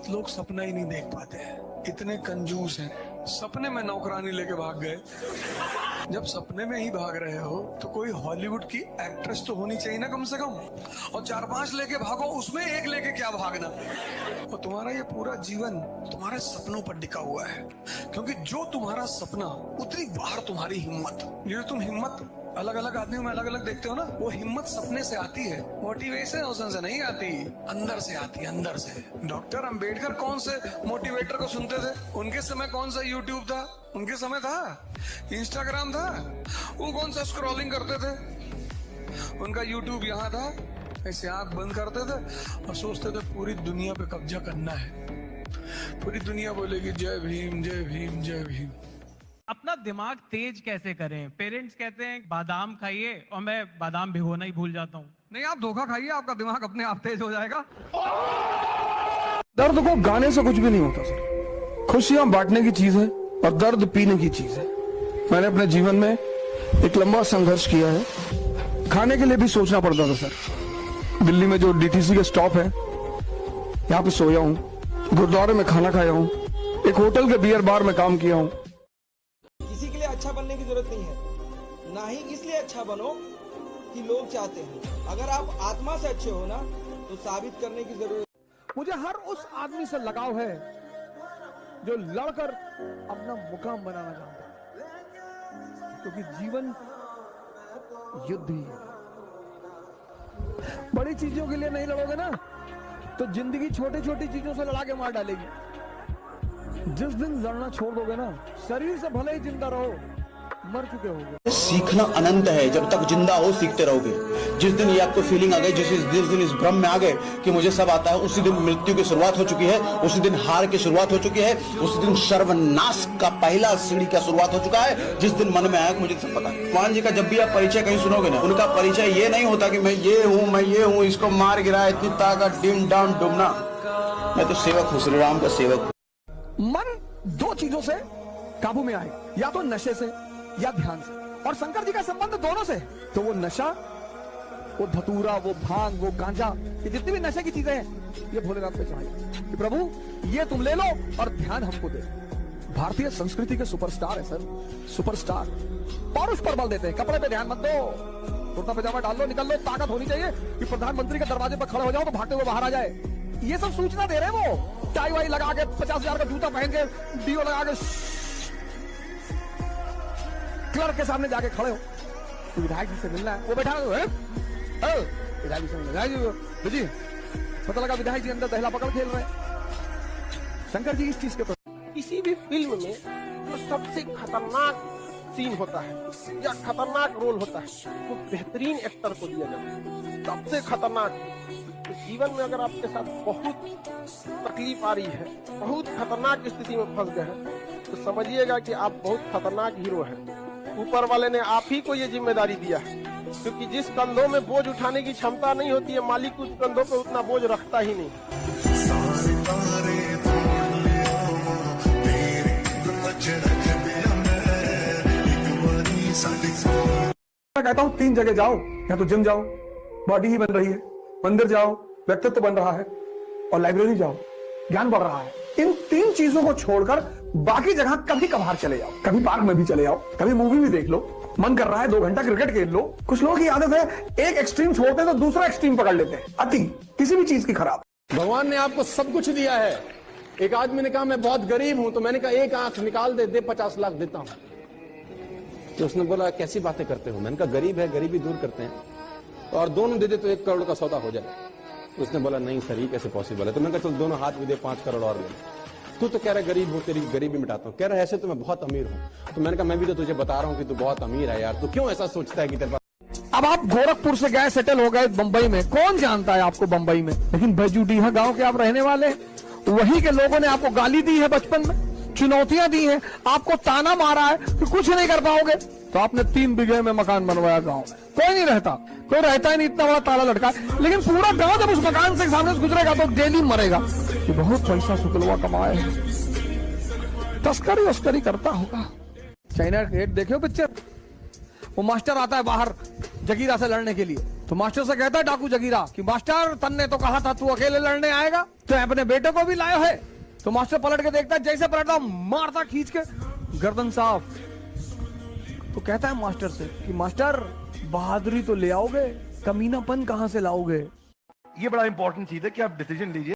लोग सपना ही नहीं देख पाते हैं, इतने कंजूस हैं। सपने में नौकरानी लेके भाग गए। जब सपने में ही भाग रहे हो तो कोई हॉलीवुड की एक्ट्रेस तो होनी चाहिए ना कम से कम, और 4-5 लेके भागो, उसमें एक लेके क्या भागना। और तुम्हारा ये पूरा जीवन तुम्हारे सपनों पर टिका हुआ है, क्योंकि जो तुम्हारा सपना उतनी बाहर तुम्हारी हिम्मत। ये तुम हिम्मत अलग अलग आदमियों में अलग अलग देखते हो ना, वो हिम्मत सपने से आती है, मोटिवेशन से नहीं आती, अंदर से आती है, अंदर से। डॉक्टर अंबेडकर कौन से मोटिवेटर को सुनते थे? उनके समय कौन सा यूट्यूब था? उनके समय था इंस्टाग्राम था? वो कौन सा स्क्रॉलिंग करते थे? उनका यूट्यूब यहाँ था, ऐसे आंख बंद करते थे और सोचते थे पूरी दुनिया पे कब्जा करना है, पूरी दुनिया बोलेगी जय भीम जय भीम जय भीम। अपना दिमाग तेज कैसे करें? पेरेंट्स कहते हैं बादाम खाइए, और मैं बादाम भिगोना ही भूल जाता हूँ। नहीं, आप धोखा खाइए, आपका दिमाग अपने आप तेज हो जाएगा। दर्द को गाने से कुछ भी नहीं होता सर। खुशियां बांटने की चीज है और दर्द पीने की चीज है। मैंने अपने जीवन में एक लंबा संघर्ष किया है। खाने के लिए भी सोचना पड़ता था सर। दिल्ली में जो डीटीसी के स्टॉप है, यहाँ पे सोया हूँ, गुरुद्वारे में खाना खाया हूँ, एक होटल के बियर बार में काम किया हूँ। किसी के लिए अच्छा बनने की जरूरत नहीं है, ना ही इसलिए अच्छा बनो कि लोग चाहते हैं। अगर आप आत्मा से अच्छे हो ना, तो साबित करने की जरूरत। मुझे हर उस आदमी से लगाव है जो लड़कर अपना मुकाम बनाना चाहता है, क्योंकि जीवन युद्ध ही है। बड़ी चीजों के लिए नहीं लड़ोगे ना, तो जिंदगी छोटी छोटी चीजों से लड़ा के मार डालेगी। जिस दिन लड़ना छोड़ दोगे ना, शरीर से भले ही जिंदा रहो, मर चुके होगे। सीखना अनंत है, जब तक जिंदा हो सीखते रहोगे। जिस दिन ये आपको फीलिंग आ गई, जिस दिन इस भ्रम में आ गए कि मुझे सब आता है, उसी दिन मृत्यु की शुरुआत हो चुकी है, उसी दिन हार की शुरुआत हो चुकी है, उसी दिन सर्वनाश का पहला सीढ़ी का शुरुआत हो चुका है। जिस दिन मन में आया कि मुझे सब पता है। भगवान जी का जब भी आप परिचय कहीं सुनोगे ना, उनका परिचय ये नहीं होता कि मैं ये हूँ, इसको मार गिराया, इतनी ताकत, डिम डाम डुमना। मैं तो सेवक हूँ, श्री राम का सेवक। मन दो चीजों से काबू में आए, या तो नशे से या ध्यान से। और शंकर जी का संबंध दोनों से। तो वो नशा, वो धतूरा, वो भांग, वो गांजा, ये जितनी भी नशे की चीजें हैं, ये भोलेनाथ पे चाहिए कि प्रभु ये तुम ले लो और ध्यान हमको दे। भारतीय संस्कृति के सुपरस्टार है सर, सुपरस्टार। पौरुष पर बल देते हैं, कपड़े पे ध्यान मत दो, कुर्ता पजामा डाल लो, निकल लो। ताकत होनी चाहिए कि प्रधानमंत्री के दरवाजे पर खड़े हो जाओ तो भागते हुए बाहर आ जाए। ये सब सूचना दे रहे हैं वो। टाई वाई लगा के, 50,000 का जूता पहन के, डीओ लगा के, क्लर्क के सामने जाके खड़े हो, तो विधायक जी से मिलना है, वो बैठा है, विधायक जी से मिलना है, जी पता लगा विधायक जी अंदर दहला पकड़ खेल रहे हैं। शंकर जी इस चीज के किसी भी फिल्म में जो सबसे खतरनाक सीन होता है या खतरनाक रोल होता है, वो बेहतरीन एक्टर को दिया जाता है, सबसे खतरनाक। तो जीवन में अगर आपके साथ बहुत तकलीफ आ रही है, बहुत खतरनाक स्थिति में फंस गए हैं, तो समझिएगा कि आप बहुत खतरनाक हीरो हैं। ऊपर वाले ने आप ही को ये जिम्मेदारी दिया है, क्योंकि जिस कंधों में बोझ उठाने की क्षमता नहीं होती है, मालिक उस कंधों पे उतना बोझ रखता ही नहीं। मैं कहता हूँ 3 जगह जाओ, या तो जिम जाओ, बॉडी ही बन रही है, मंदिर जाओ, व्यक्तित्व बन रहा है, और लाइब्रेरी जाओ, ज्ञान बढ़ रहा है। इन 3 चीजों को छोड़कर बाकी जगह कभी कभार चले जाओ, कभी पार्क में भी चले जाओ, कभी मूवी भी देख लो, मन कर रहा है 2 घंटा क्रिकेट खेल लो। कुछ लोगों की आदत है, एक एक्सट्रीम छोड़ते हैं तो दूसरा एक्सट्रीम पकड़ लेते हैं। अति किसी भी चीज की खराब। भगवान ने आपको सब कुछ दिया है। एक आदमी ने कहा मैं बहुत गरीब हूं, तो मैंने कहा एक आंख निकाल दे 50 लाख देता हूं। तो उसने बोला कैसी बातें करते हो? मैंने कहा गरीब है, गरीबी दूर करते हैं, और दोनों दे दे तो 1 करोड़ का सौदा हो जाए। उसने बोला नहीं सर, ये कैसे पॉसिबल है? तो मैंने कहा चल दोनों हाथ भी दे, 5 करोड़ और ले। तू तो कह रहा है गरीब हूं, तेरी गरीबी मिटाता हूं। कह रहा है ऐसे तो मैं बहुत अमीर हूं। तो मैंने कहा मैं भी तो तुझे बता रहा हूं कि तू बहुत अमीर है यार, तू क्यों ऐसा सोचता है कि तेरे पास। अब आप गोरखपुर से गए, सेटल हो गए बंबई में, कौन जानता है आपको बंबई में? लेकिन बैजूडीहा गांव के आप रहने वाले, वही के लोगों ने आपको गाली दी है बचपन में, चुनौतियां दी हैं, आपको ताना मारा है कि कुछ नहीं कर पाओगे, तो आपने 3 बीघे में मकान बनवाया गांव में। कोई नहीं रहता, कोई रहता ही नहीं, इतना बड़ा ताला लटका। लेकिन पूरा गांव जब उस मकान से सामने से गुजरेगा तो डेली मरेगा कि बहुत पैसा शुक्लवा कमाए हैं, तस्करी वस्करी करता होगा। चाइना गेट देखे हो पिक्चर? वो मास्टर आता है बाहर जगीरा से लड़ने के लिए, तो मास्टर से कहता है डाकू जगीरा कि मास्टर तन्ने तो कहा था तू अकेले लड़ने आएगा, तो अपने बेटे को भी लाया है। तो मास्टर पलट के देखता है, जैसे पलटता मारता खींच के गर्दन साफ। तो कहता है मास्टर से कि मास्टर बहादुरी तो ले आओगे, कमीनापन कहां से लाओगे। ये बड़ा इंपॉर्टेंट चीज है कि आप डिसीजन लीजिए।